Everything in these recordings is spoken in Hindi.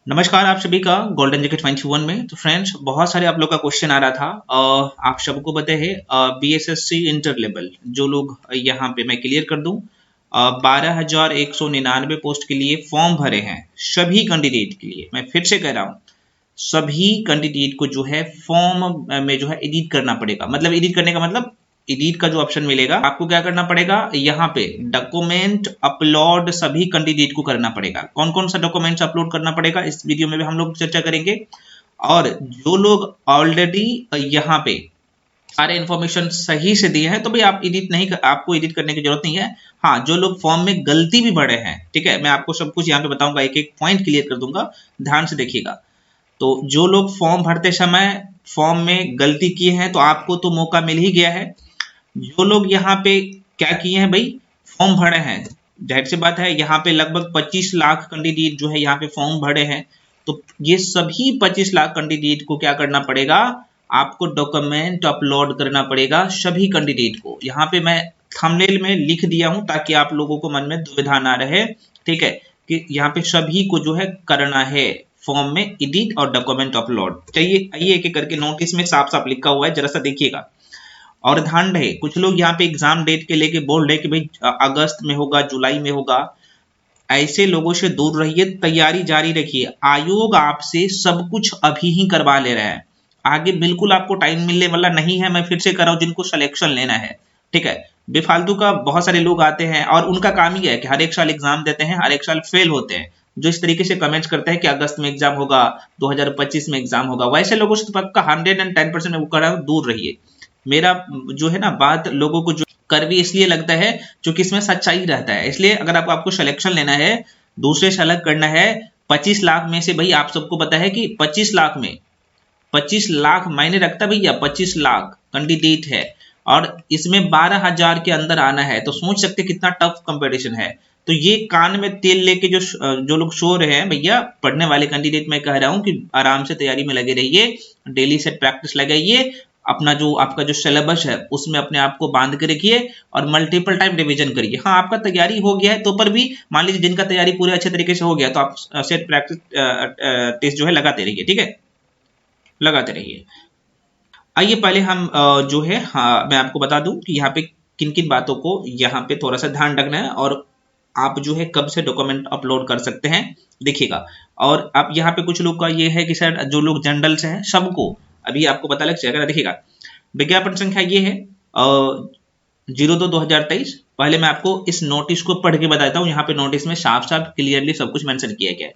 नमस्कार आप सभी का गोल्डन जैकेट 21 में। तो फ्रेंड्स, बहुत सारे आप लोग का क्वेश्चन आ रहा था। आप सबको पता है बीएसएससी इंटर लेवल जो लोग यहाँ पे मैं क्लियर कर दूं, 12,199 पोस्ट के लिए फॉर्म भरे हैं सभी कैंडिडेट के लिए। मैं फिर से कह रहा हूँ, सभी कैंडिडेट को जो है फॉर्म में जो है एडिट करना पड़ेगा। मतलब एडिट करने का मतलब एडिट का जो ऑप्शन मिलेगा आपको क्या करना पड़ेगा, यहाँ पे डॉक्यूमेंट अपलोड सभी कैंडिडेट को करना पड़ेगा। कौन कौन सा डॉक्यूमेंट्स अपलोड करना पड़ेगा इस वीडियो में भी हम लोग चर्चा करेंगे। और जो लोग ऑलरेडी यहाँ पे सारे इन्फॉर्मेशन सही से दिए हैं तो भाई आप एडिट नहीं आपको एडिट करने की जरूरत नहीं है। हाँ, जो लोग फॉर्म में गलती भी बढ़े हैं, ठीक है, मैं आपको सब कुछ यहाँ पे बताऊंगा, एक एक पॉइंट क्लियर कर दूंगा, ध्यान से देखिएगा। तो जो लोग फॉर्म भरते समय फॉर्म में गलती किए हैं तो आपको तो मौका मिल ही गया है। जो लोग यहाँ पे क्या किए हैं भाई, फॉर्म भरे हैं, जाहिर सी बात है यहाँ पे लगभग 25 लाख कैंडिडेट जो है यहाँ पे फॉर्म भरे हैं। तो ये सभी 25 लाख कैंडिडेट को क्या करना पड़ेगा, आपको डॉक्यूमेंट अपलोड करना पड़ेगा सभी कैंडिडेट को। यहाँ पे मैं थंबनेल में लिख दिया हूं ताकि आप लोगों को मन में दुविधा ना रहे, ठीक है, कि यहाँ पे सभी को जो है करना है फॉर्म में एडिट और डॉक्यूमेंट अपलोड। चलिए आइए एक एक करके, नोटिस में साफ साफ लिखा हुआ है, जरा सा देखिएगा। और ध्यान रहे, कुछ लोग यहाँ पे एग्जाम डेट के लेके बोल रहे कि भाई अगस्त में होगा, जुलाई में होगा। ऐसे लोगों से दूर रहिए, तैयारी जारी रखिए। आयोग आपसे सब कुछ अभी ही करवा ले रहा है, आगे बिल्कुल आपको टाइम मिलने वाला नहीं है। मैं फिर से कर रहा हूँ, जिनको सिलेक्शन लेना है, ठीक है, बेफालतू का बहुत सारे लोग आते हैं और उनका काम ही है कि हर एक साल एग्जाम देते हैं, हर एक साल फेल होते हैं। जो इस तरीके से कमेंट्स करते हैं कि अगस्त में एग्जाम होगा, 2025 में एग्जाम होगा, वैसे लोगों से तो पक्का 110% में वो कर दूर रहिए। मेरा जो है ना बात लोगों को जो कड़वी इसलिए लगता है क्योंकि इसमें सच्चाई रहता है। इसलिए अगर आपको सिलेक्शन लेना है, दूसरे से अलग करना है, 25 लाख में से भाई आप सबको पता है कि 25 लाख में 25 लाख मायने रखता है भैया। 25 लाख कैंडिडेट है और इसमें 12,000 के अंदर आना है, तो सोच सकते कितना टफ कंपटीशन है। तो ये कान में तेल लेके जो लोग सो रहे हैं भैया, पढ़ने वाले कैंडिडेट, मैं कह रहा हूं कि आराम से तैयारी में लगे रहिए, डेली सेट प्रैक्टिस लगाइए, अपना जो आपका जो सिलेबस है उसमें अपने आप को बांध के रखिए और मल्टीपल टाइम रिवीजन करिए। हाँ, आपका तैयारी हो गया है तो पर भी मान लीजिए जिनका तैयारी पूरे अच्छे तरीके से हो गया तो आप सेट प्रैक्टिस टेस्ट जो है लगाते रहिए, ठीक है, लगाते रहिए। आइए पहले हम जो है, हाँ, मैं आपको बता दूं कि यहाँ पे किन किन बातों को यहाँ पे थोड़ा सा ध्यान रखना है और आप जो है कब से डॉक्यूमेंट अपलोड कर सकते हैं, देखिएगा। और आप यहाँ पे कुछ लोग का ये है कि सर जो लोग जनरल से हैं सबको अभी आपको पता लग जाएगा। देखिएगा, विज्ञापन संख्या ये है 02/2023। पहले मैं आपको इस नोटिस को पढ़ के बताता हूँ। यहाँ पे नोटिस में साफ साफ क्लियरली सब कुछ मेंशन किया गया है।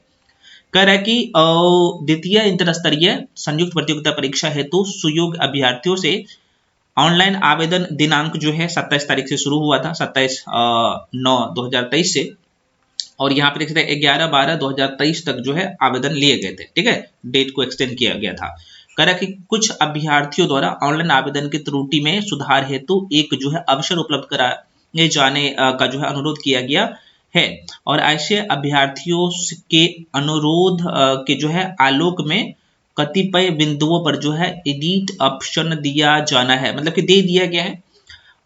कह रहा है कि द्वितीय इंटर स्तरीय संयुक्त प्रतियोगिता परीक्षा हेतु सुयोग्य अभ्यर्थियों से ऑनलाइन आवेदन दिनांक जो है 27 तारीख से शुरू हुआ था, 27/9/2023 से, और यहाँ पे देख सकते हैं 11/12/2023 तक जो है आवेदन लिए गए थे, ठीक है, डेट को एक्सटेंड किया गया था। कह रहा कि कुछ अभ्यर्थियों द्वारा ऑनलाइन आवेदन की त्रुटि में सुधार हेतु एक जो है अवसर उपलब्ध कराए जाने का जो है अनुरोध किया गया है। और ऐसे अभ्यर्थियों के अनुरोध के जो है आलोक में कतिपय बिंदुओं पर जो है एडिट ऑप्शन दिया जाना है, मतलब कि दे दिया गया है।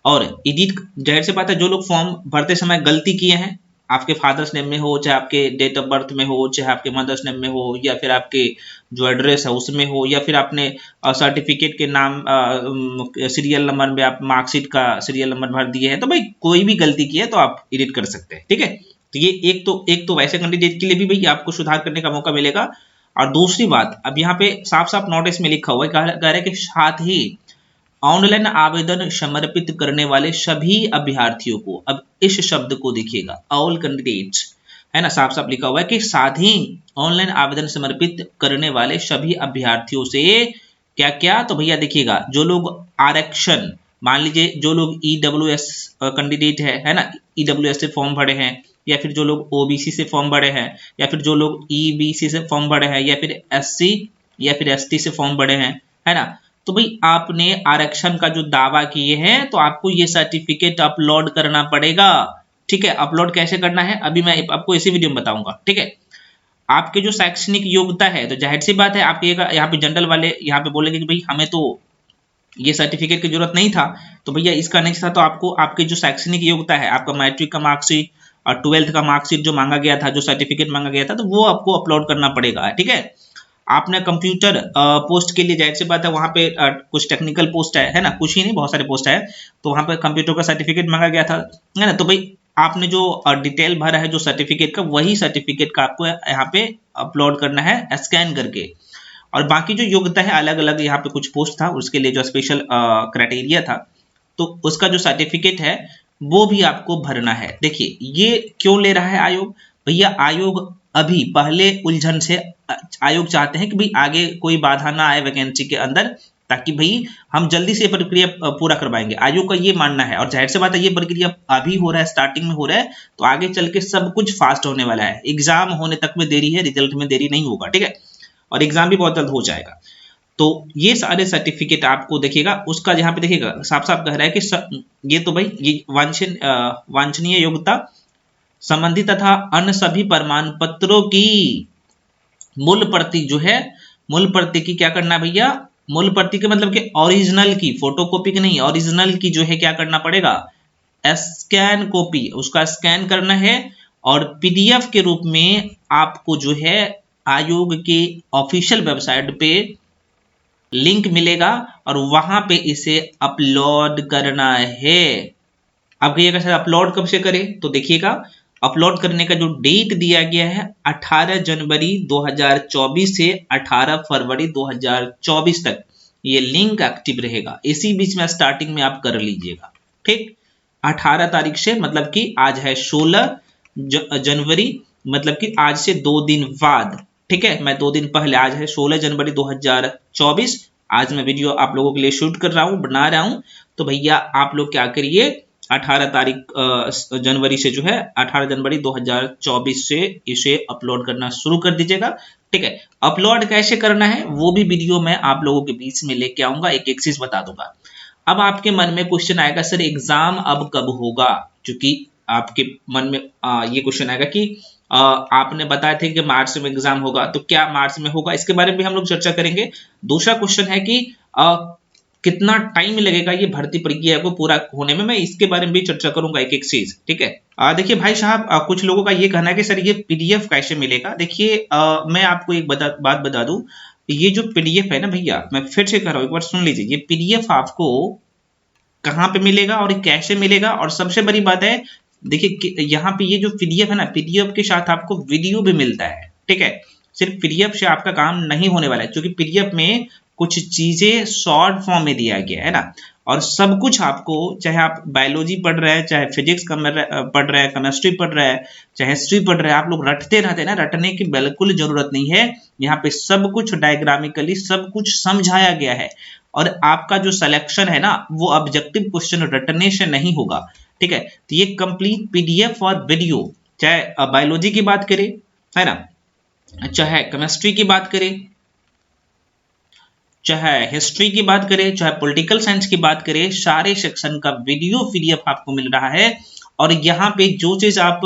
और एडिट, जाहिर सी बात है, जो लोग फॉर्म भरते समय गलती किए हैं, आपके फादर्स नेम में हो, चाहे आपके डेट ऑफ बर्थ में हो, चाहे आपके मदर्स नेम में हो, या फिर आपके जो एड्रेस है उसमें हो, या फिर आपने सर्टिफिकेट के नाम सीरियल नंबर में आप मार्कशीट का सीरियल नंबर भर दिए हैं, तो भाई कोई भी गलती की है तो आप एडिट कर सकते हैं, ठीक है। तो ये एक तो वैसे कैंडिडेट के लिए भी भाई आपको सुधार करने का मौका मिलेगा। और दूसरी बात, अब यहाँ पे साफ साफ नोटिस में लिखा हुआ है, कह रहा है कि साथ ही ऑनलाइन आवेदन समर्पित करने वाले सभी अभ्यर्थियों को, अब इस शब्द को देखिएगा, ऑल कैंडिडेट्स, है ना, साफ साफ लिखा हुआ है कि साथ ही ऑनलाइन आवेदन समर्पित करने वाले सभी अभ्यर्थियों से क्या क्या, तो भैया देखिएगा, जो लोग आरक्षण, मान लीजिए जो लोग ईडब्ल्यूएस कैंडिडेट है ना, ईडब्ल्यूएस से फॉर्म भरे हैं, या फिर जो लोग ओबीसी से फॉर्म भरे हैं, या फिर जो लोग ईबीसी से फॉर्म भरे हैं, या फिर एससी या फिर एसटी से फॉर्म भरे हैं, है ना, तो भाई आपने आरक्षण का जो दावा किए हैं तो आपको ये सर्टिफिकेट अपलोड करना पड़ेगा, ठीक है। अपलोड कैसे करना है अभी मैं आपको इसी वीडियो में बताऊंगा, ठीक है। आपके जो शैक्षणिक योग्यता है, तो जाहिर सी बात है आपके यहाँ पे जनरल वाले यहाँ पे बोलेंगे कि भाई हमें तो ये सर्टिफिकेट की जरूरत नहीं था, तो भैया इसका नहीं था, तो आपको आपके जो शैक्षणिक योग्यता है, आपका मैट्रिक का मार्कशीट और 12th का मार्कशीट जो मांगा गया था, जो सर्टिफिकेट मांगा गया था, तो वो आपको अपलोड करना पड़ेगा। ठीक है, आपने कंप्यूटर पोस्ट के लिए, जाहिर सी बात है वहाँ पे कुछ टेक्निकल पोस्ट है ना, कुछ ही नहीं बहुत सारे पोस्ट है, तो वहाँ पे कंप्यूटर का सर्टिफिकेट मांगा गया था, है ना। तो भाई आपने जो डिटेल भरा है जो सर्टिफिकेट का, वही सर्टिफिकेट का आपको यहाँ पे अपलोड करना है स्कैन करके। और बाकी जो योग्यता है अलग अलग, यहाँ पे कुछ पोस्ट था उसके लिए जो स्पेशल क्राइटेरिया था, तो उसका जो सर्टिफिकेट है वो भी आपको भरना है। देखिए ये क्यों ले रहा है आयोग, भैया आयोग अभी पहले उलझन से आयोग चाहते हैं कि भाई आगे कोई बाधा ना आए वैकेंसी के अंदर, ताकि भाई हम जल्दी से प्रक्रिया पूरा करवाएंगे, आयोग का ये मानना है। और जाहिर सी बात है ये प्रक्रिया अभी हो रहा है, स्टार्टिंग में हो रहा है, तो आगे चल के सब कुछ फास्ट होने वाला है। एग्जाम होने तक में देरी है, रिजल्ट में देरी नहीं होगा। ठीक है, और एग्जाम भी बहुत जल्द हो जाएगा। तो ये सारे सर्टिफिकेट आपको देखिएगा, उसका यहाँ पे देखिएगा साफ साफ कह रहा है कि ये तो भाई ये वांछनीय योग्यता संबंधी तथा अन्य सभी प्रमाण पत्रों की मूल प्रति जो है, मूल प्रति की क्या करना है भैया, मूल प्रति के मतलब कि ओरिजिनल की, फोटोकॉपी की नहीं, ओरिजिनल की जो है क्या करना पड़ेगा, स्कैन कॉपी, उसका स्कैन करना है। और पीडीएफ के रूप में आपको जो है आयोग के ऑफिशियल वेबसाइट पे लिंक मिलेगा और वहां पे इसे अपलोड करना है। अब कहिएगा सर अपलोड कब से करें, तो देखिएगा अपलोड करने का जो डेट दिया गया है 18 जनवरी 2024 से 18 फरवरी 2024 तक ये लिंक एक्टिव रहेगा। इसी बीच में स्टार्टिंग में आप कर लीजिएगा। ठीक, 18 तारीख से मतलब कि आज है 16 जनवरी, मतलब कि आज से 2 दिन बाद। ठीक है, मैं 2 दिन पहले, आज है 16 जनवरी 2024, आज मैं वीडियो आप लोगों के लिए शूट कर रहा हूं, बना रहा हूं। तो भैया आप लोग क्या करिए, 18 तारीख जनवरी से जो है 18 जनवरी 2024 से इसे अपलोड करना शुरू कर दीजिएगा। ठीक है, अपलोड कैसे करना है वो भी वीडियो मैं आप लोगों के बीच में लेके आऊंगा, एक एक चीज बता दूंगा। अब आपके मन में क्वेश्चन आएगा सर एग्जाम अब कब होगा, क्योंकि आपके मन में ये क्वेश्चन आएगा कि आपने बताया थे कि मार्च में एग्जाम होगा, तो क्या मार्च में होगा, इसके बारे में भी हम लोग चर्चा करेंगे। दूसरा क्वेश्चन है कि कितना टाइम लगेगा ये भर्ती प्रक्रिया को पूरा होने में, मैं इसके बारे में भी चर्चा करूंगा एक एक चीज। ठीक है, देखिए भाई साहब कुछ लोगों का ये कहना है कि सर ये पीडीएफ कैसे मिलेगा। देखिए मैं आपको एक बात बता दूं, ये जो पीडीएफ है ना भैया, मैं फिर से कह रहा हूं, एक बार सुन लीजिए, ये पीडीएफ आपको कहाँ पे मिलेगा और कैसे मिलेगा। और सबसे बड़ी बात है देखिए यहाँ पे ये जो पीडीएफ है ना, पीडीएफ के साथ आपको वीडियो भी मिलता है। ठीक है, सिर्फ पीडीएफ से आपका काम नहीं होने वाला है, क्योंकि पीडीएफ में कुछ चीजें शॉर्ट फॉर्म में दिया गया है ना, और सब कुछ आपको, चाहे आप बायोलॉजी पढ़ रहे हैं, चाहे फिजिक्स पढ़ रहे हैं, केमिस्ट्री पढ़ रहे हैं, चाहे हिस्ट्री पढ़ रहे हैं, आप लोग रटते रहते हैं ना, रटने की बिल्कुल जरूरत नहीं है। यहाँ पे सब कुछ डायग्रामिकली सब कुछ समझाया गया है, और आपका जो सिलेक्शन है ना वो ऑब्जेक्टिव क्वेश्चन रटने से नहीं होगा। ठीक है, तो ये कंप्लीट पीडीएफ और वीडियो, चाहे बायोलॉजी की बात करें, है ना, चाहे केमिस्ट्री की बात करें, चाहे हिस्ट्री की बात करें, चाहे पॉलिटिकल साइंस की बात करें, सारे सेक्शन का वीडियो पीडीएफ आपको मिल रहा है। और यहाँ पे जो चीज आप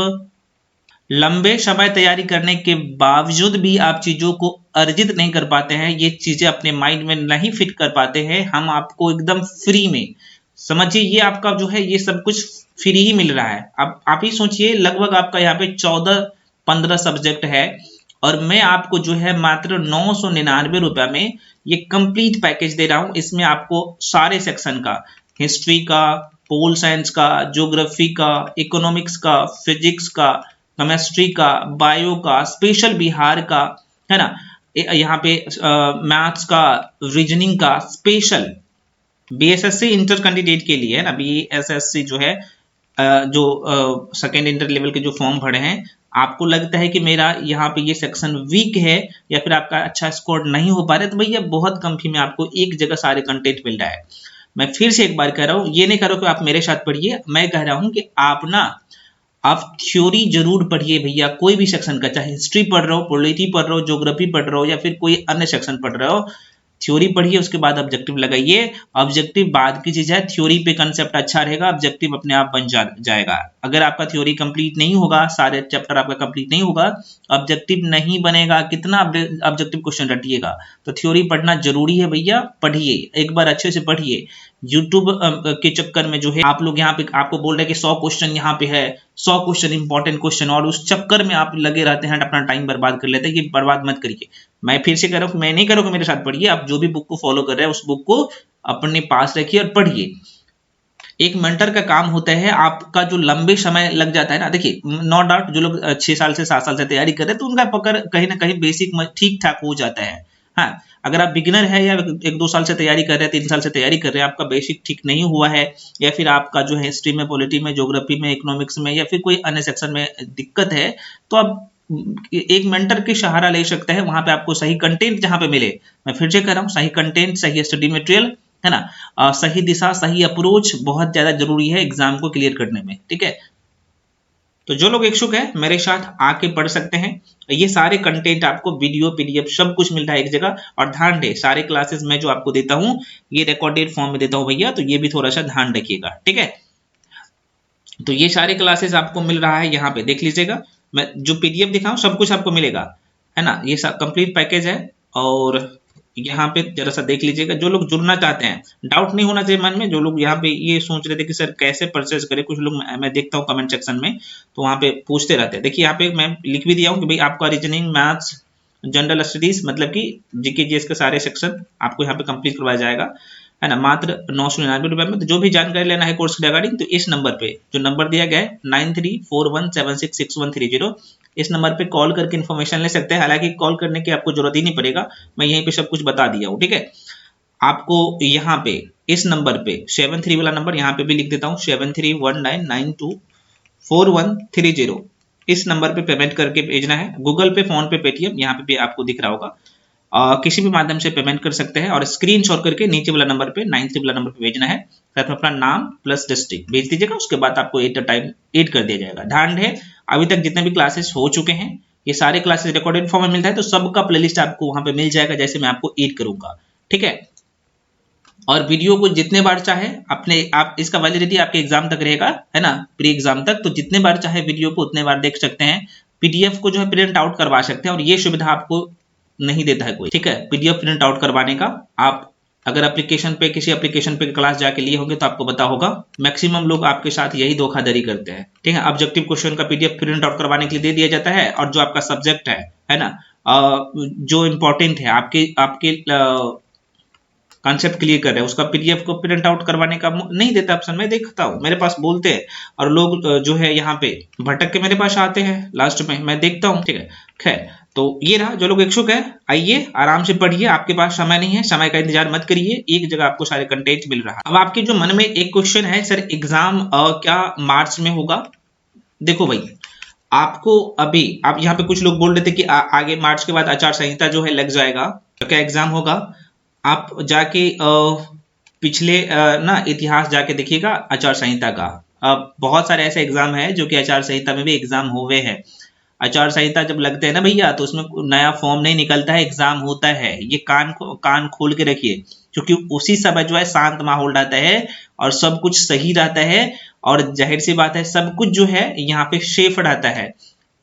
लंबे समय तैयारी करने के बावजूद भी आप चीजों को अर्जित नहीं कर पाते हैं, ये चीजें अपने माइंड में नहीं फिट कर पाते हैं, हम आपको एकदम फ्री में, समझिए ये आपका जो है ये सब कुछ फ्री ही मिल रहा है। अब आप ही सोचिए, लगभग आपका यहाँ पे 14-15 सब्जेक्ट है, और मैं आपको जो है मात्र 999 रुपए में ये कंप्लीट पैकेज दे रहा हूं। इसमें आपको सारे सेक्शन का, हिस्ट्री का, पोल साइंस का, ज्योग्राफी का, इकोनॉमिक्स का, फिजिक्स का, केमिस्ट्री का, बायो का, स्पेशल बिहार का, है ना, यहाँ पे मैथ्स का, रीजनिंग का, स्पेशल बीएसएससी इंटर कैंडिडेट के लिए है ना, बीएसएससी जो है जो सेकेंड इंटर लेवल के जो फॉर्म भरे हैं, आपको लगता है कि मेरा यहाँ पे ये सेक्शन वीक है या फिर आपका अच्छा स्कोर नहीं हो पा रहा है, तो भैया बहुत कम फी में आपको एक जगह सारे कंटेंट मिल रहा है। मैं फिर से एक बार कह रहा हूँ, ये नहीं कह रहा हूँ कि आप मेरे साथ पढ़िए, मैं कह रहा हूँ कि आप थ्योरी जरूर पढ़िए भैया, कोई भी सेक्शन का, चाहे हिस्ट्री पढ़ रहे हो, पॉलिटी पढ़ रहे हो, ज्योग्राफी पढ़ रहे हो, या फिर कोई अन्य सेक्शन पढ़ रहे हो, थ्योरी पढ़िए, उसके बाद ऑब्जेक्टिव लगाइए। ऑब्जेक्टिव बाद की चीज है, थ्योरी पे कंसेप्ट अच्छा रहेगा, ऑब्जेक्टिव अपने आप बन जाएगा। अगर आपका थ्योरी कंप्लीट नहीं होगा, सारे चैप्टर आपका कंप्लीट नहीं होगा, ऑब्जेक्टिव नहीं बनेगा, कितना ऑब्जेक्टिव क्वेश्चन रटिएगा। तो थ्योरी पढ़ना जरूरी है भैया, पढ़िए, एक बार अच्छे से पढ़िए। यूट्यूब के चक्कर में जो है आप लोग यहाँ पे आपको बोल रहे हैं कि 100 क्वेश्चन यहाँ पे है, 100 क्वेश्चन इंपॉर्टेंट क्वेश्चन, और उस चक्कर में आप लगे रहते हैं, अपना टाइम बर्बाद कर लेते हैं। ये बर्बाद मत करिए। मैं फिर से कह रहा हूँ, मैं नहीं कह रहा हूँ कि मेरे साथ पढ़िए, आप जो भी बुक को फॉलो कर रहे हैं उस बुक को अपने पास रखिए और पढ़िए। एक मेंटर का काम होता है, आपका जो लंबे समय लग जाता है ना, देखिए नो डाउट जो लोग 6 साल से 7 साल से तैयारी कर रहे हैं तो उनका पकड़ कहीं ना कहीं बेसिक ठीक ठाक हो जाता है। हाँ, अगर आप बिगिनर है या 1-2 साल से तैयारी कर रहे हैं, 3 साल से तैयारी कर रहे हैं, आपका बेसिक ठीक नहीं हुआ है, या फिर आपका जो है हिस्ट्री में, पॉलिटी में, ज्योग्राफी में, इकोनॉमिक्स में, या फिर कोई अन्य सेक्शन में दिक्कत है, तो आप एक मेंटर की सहारा ले सकते हैं। वहां पे आपको सही कंटेंट जहां पे मिले, मैं फिर से कह रहा हूँ, सही कंटेंट, सही स्टडी मटेरियल, है ना, सही दिशा, सही अप्रोच बहुत ज्यादा जरूरी है एग्जाम को क्लियर करने में। ठीक है, तो जो लोग इच्छुक है मेरे साथ आके पढ़ सकते हैं। ये सारे कंटेंट आपको वीडियो, पीडीएफ सब कुछ मिलता है एक जगह। और ध्यान दे, सारे क्लासेस मैं जो आपको देता हूँ ये रिकॉर्डेड फॉर्म में देता हूँ भैया, तो ये भी थोड़ा सा ध्यान रखिएगा। ठीक है, तो ये सारे क्लासेस आपको मिल रहा है, यहाँ पे देख लीजिएगा। मैं जो पीडीएफ दिखाऊं सब कुछ आपको मिलेगा, है ना, ये सब कंप्लीट पैकेज है। और यहाँ पे जरा सा देख लीजिएगा, जो लोग जुड़ना चाहते हैं, डाउट नहीं होना चाहिए मन में। जो लोग यहाँ पे ये सोच रहे थे कि सर कैसे परचेज करें, कुछ लोग मैं देखता हूँ कमेंट सेक्शन में, तो वहाँ पे पूछते रहते हैं। देखिए यहाँ पे मैं लिख भी दिया हूँ कि भाई आपका रीजनिंग, मैथ्स, जनरल स्टडीज, मतलब कि जीके जीएस के सारे सेक्शन आपको यहाँ पे कंप्लीट करवाया जाएगा, है ना, मात्र 999 रुपए में। तो जो भी जानकारी लेना है कोर्स के रिगार्डिंग, तो इस नंबर पे जो नंबर दिया गया है 9341766130, इस नंबर पे कॉल करके इन्फॉर्मेशन ले सकते हैं। हालांकि कॉल करने की आपको जरूरत ही नहीं पड़ेगा, मैं यहीं पे सब कुछ बता दिया हूँ। ठीक है, आपको यहाँ पे इस नंबर पे 73 वाला नंबर यहाँ पे भी लिख देता हूँ, 7319924130, इस नंबर पे पेमेंट करके भेजना है। गूगल पे, फोन पे, पेटीएम, यहाँ पे भी आपको दिख रहा होगा, किसी भी माध्यम से पेमेंट कर सकते हैं। और स्क्रीनशॉट करके नीचे वाला नंबर पे 93 वाला नंबर पे भेजना है, साथ में अपना नाम प्लस डिस्ट्रिक्ट भेज दीजिएगा। उसके बाद आपको एट द टाइम एड कर दिया जाएगा। ध्यान है, अभी तक जितने भी क्लासेस हो चुके हैं, ये सारे क्लासेस रिकॉर्डेड फॉर्म में मिलता है, तो सबका प्लेलिस्ट आपको वहां पे मिल जाएगा जैसे मैं आपको एड करूंगा। ठीक है, और वीडियो को जितने बार चाहे अपने आप, इसका वैलिडिटी आपके एग्जाम तक रहेगा, है ना, प्री एग्जाम तक, तो जितने बार चाहे वीडियो को उतने बार देख सकते हैं। पीडीएफ को जो है प्रिंट आउट करवा सकते हैं, और ये सुविधा आपको नहीं देता है कोई। ठीक है, पीडीएफ प्रिंट आउट करवाने का आप अगर एप्लीकेशन पे, किसी एप्लीकेशन पे क्लास जाके लिए होंगे तो आपको पता होगा, मैक्सिमम लोग आपके साथ यही धोखाधड़ी करते हैं। ठीक है, ऑब्जेक्टिव क्वेश्चन का पीडीएफ प्रिंट आउट करवाने के लिए दे दिया जाता है, और जो आपका सब्जेक्ट है ना, जो इंपॉर्टेंट है आपके आपके कॉन्सेप्ट क्लियर कर रहे हैं, उसका पीडीएफ को प्रिंट आउट करवाने का नहीं देता ऑप्शन। मैं देखता हूँ मेरे पास बोलते हैं, और लोग जो है यहाँ पे भटक के मेरे पास आते हैं लास्ट में, मैं देखता हूँ। ठीक है, खैर, तो ये रहा। जो लोग इच्छुक है आइए, आराम से पढ़िए, आपके पास समय नहीं है, समय का इंतजार मत करिए, एक जगह आपको सारे कंटेंट मिल रहा है। अब आपके जो मन में एक क्वेश्चन है, सर एग्जाम क्या मार्च में होगा? देखो भाई, आपको अभी आप यहाँ पे कुछ लोग बोल रहे थे कि आगे मार्च के बाद आचार संहिता जो है लग जाएगा, तो क्या एग्जाम होगा? आप जाके पिछले ना इतिहास जाके देखिएगा आचार संहिता का। बहुत सारे ऐसे एग्जाम है जो कि आचार संहिता में भी एग्जाम हुए हैं। आचार संहिता जब लगते हैं ना भैया, तो उसमें नया फॉर्म नहीं निकलता है, एग्जाम होता है। ये कान खोल के रखिए, क्योंकि उसी समय जो है शांत माहौल रहता है और सब कुछ सही रहता है, और जाहिर सी बात है सब कुछ जो है यहाँ पे सेफ रहता है।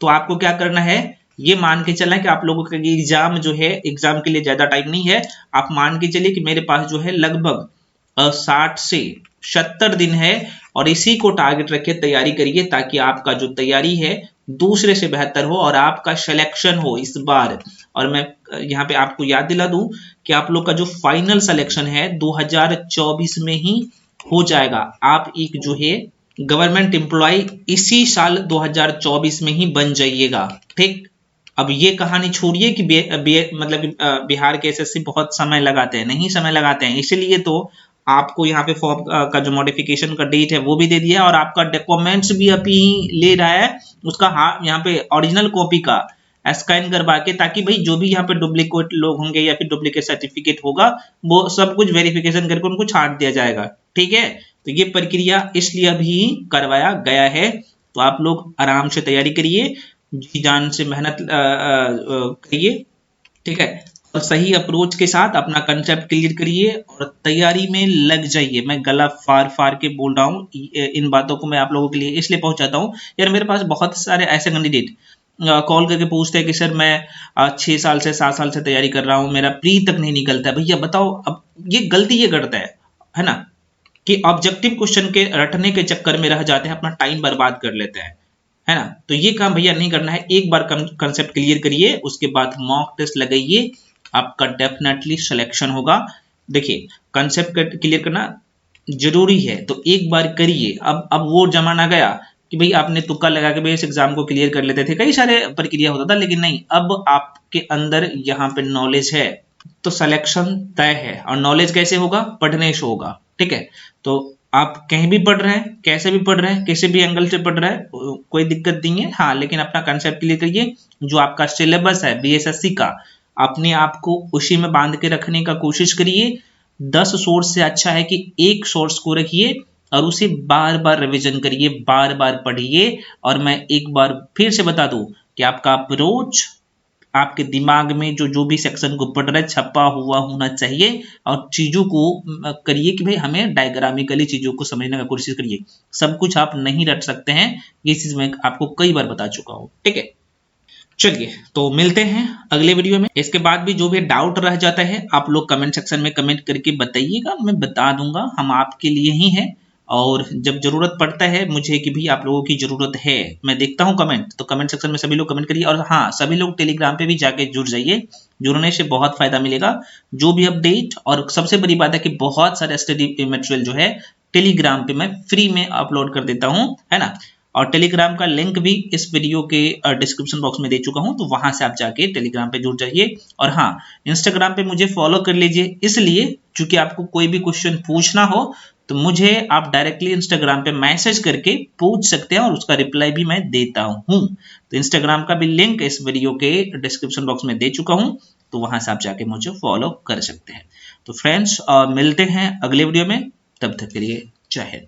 तो आपको क्या करना है, ये मान के चलना कि आप लोगों का एग्जाम जो है, एग्जाम के लिए ज्यादा टाइम नहीं है। आप मान के चलिए कि मेरे पास जो है लगभग 60 से 70 दिन है, और इसी को टारगेट रखे तैयारी करिए, ताकि आपका जो तैयारी है दूसरे से बेहतर हो और आपका सिलेक्शन हो इस बार। और मैं यहाँ पे आपको याद दिला दूं कि आप लोग का जो फाइनल सिलेक्शन है 2024 में ही हो जाएगा। आप एक जो है गवर्नमेंट एम्प्लॉय इसी साल 2024 में ही बन जाइएगा। ठीक, अब ये कहानी छोड़िए कि मतलब बिहार के एसएससी बहुत समय लगाते हैं, नहीं समय लगाते हैं। इसीलिए तो आपको यहाँ पे फॉर्म का जो मॉडिफिकेशन का डेट है वो भी दे दिया, और आपका डॉक्यूमेंट्स भी अभी ले रहा है उसका यहाँ पे ओरिजिनल कॉपी का स्कैन करवा के, ताकि भाई जो भी यहाँ पे डुप्लीकेट लोग होंगे या फिर डुप्लीकेट सर्टिफिकेट होगा, वो सब कुछ वेरिफिकेशन करके उनको छांट दिया जाएगा। ठीक है, तो ये प्रक्रिया इसलिए अभी करवाया गया है। तो आप लोग आराम से तैयारी करिए, जी जान से मेहनत करिए। ठीक है, और सही अप्रोच के साथ अपना कंसेप्ट क्लियर करिए और तैयारी में लग जाइए। मैं गला फाड़ फाड़ के बोल रहा हूँ, इन बातों को मैं आप लोगों के लिए इसलिए पहुंचाता हूँ यार, मेरे पास बहुत सारे ऐसे कैंडिडेट कॉल करके पूछते हैं कि सर मैं 6 साल से 7 साल से तैयारी कर रहा हूँ, मेरा प्री तक नहीं निकलता है। भैया बताओ, अब ये गलती ये करता है ना, कि ऑब्जेक्टिव क्वेश्चन के रटने के चक्कर में रह जाते हैं, अपना टाइम बर्बाद कर लेते हैं, है ना। तो ये काम भैया नहीं करना है। एक बार कंसेप्ट क्लियर करिए, उसके बाद मॉक टेस्ट लगाइए, आपका डेफिनेटली सिलेक्शन होगा। देखिए कंसेप्ट क्लियर करना जरूरी है, तो एक बार करिए। अब वो जमाना गया कि भाई आपने तुक्का लगा के भाई इस एग्जाम को क्लियर कर लेते थे, कई सारे प्रक्रिया होता था, लेकिन नहीं, अब आपके अंदर यहाँ पे नॉलेज है तो सिलेक्शन तय है। और नॉलेज कैसे होगा? पढ़ने से होगा, ठीक है। तो आप कहीं भी पढ़ रहे हैं, कैसे भी पढ़ रहे हैं, किसी भी एंगल से पढ़ रहे हैं, कोई दिक्कत नहीं है। हाँ, लेकिन अपना कंसेप्ट क्लियर करिए। जो आपका सिलेबस है बीएसएससी का, अपने आप को उसी में बांध के रखने का कोशिश करिए। 10 सोर्स से अच्छा है कि एक सोर्स को रखिए और उसे बार बार रिवीजन करिए, बार बार पढ़िए। और मैं एक बार फिर से बता दूं कि आपका अप्रोच आपके दिमाग में जो भी सेक्शन को पढ़ रहा है छपा हुआ होना चाहिए, और चीजों को करिए कि भाई हमें डायग्रामिकली चीजों को समझने का कोशिश करिए। सब कुछ आप नहीं रट सकते हैं, ये चीज मैं आपको कई बार बता चुका हूं, ठीक है। चलिए तो मिलते हैं अगले वीडियो में। इसके बाद भी जो भी डाउट रह जाता है आप लोग कमेंट सेक्शन में कमेंट करके बताइएगा, मैं बता दूंगा। हम आपके लिए ही हैं, और जब जरूरत पड़ता है मुझे कि भी आप लोगों की जरूरत है, मैं देखता हूं कमेंट, तो कमेंट सेक्शन में सभी लोग कमेंट करिए। और हाँ, सभी लोग टेलीग्राम पे भी जाके जुड़ जाइए, जुड़ने से बहुत फायदा मिलेगा। जो भी अपडेट, और सबसे बड़ी बात है कि बहुत सारे स्टडी मटेरियल जो है टेलीग्राम पे मैं फ्री में अपलोड कर देता हूं, है ना। और टेलीग्राम का लिंक भी इस वीडियो के डिस्क्रिप्शन बॉक्स में दे चुका हूं, तो वहां से आप जाके टेलीग्राम पे जुड़ जाइए। और हाँ, इंस्टाग्राम पे मुझे फॉलो कर लीजिए, इसलिए क्योंकि आपको कोई भी क्वेश्चन पूछना हो तो मुझे आप डायरेक्टली इंस्टाग्राम पे मैसेज करके पूछ सकते हैं, और उसका रिप्लाई भी मैं देता हूं। तो इंस्टाग्राम का भी लिंक इस वीडियो के डिस्क्रिप्शन बॉक्स में दे चुका हूं, तो वहां से आप जाके मुझे फॉलो कर सकते हैं। तो फ्रेंड्स मिलते हैं अगले वीडियो में, तब तक के लिए जय हिंद।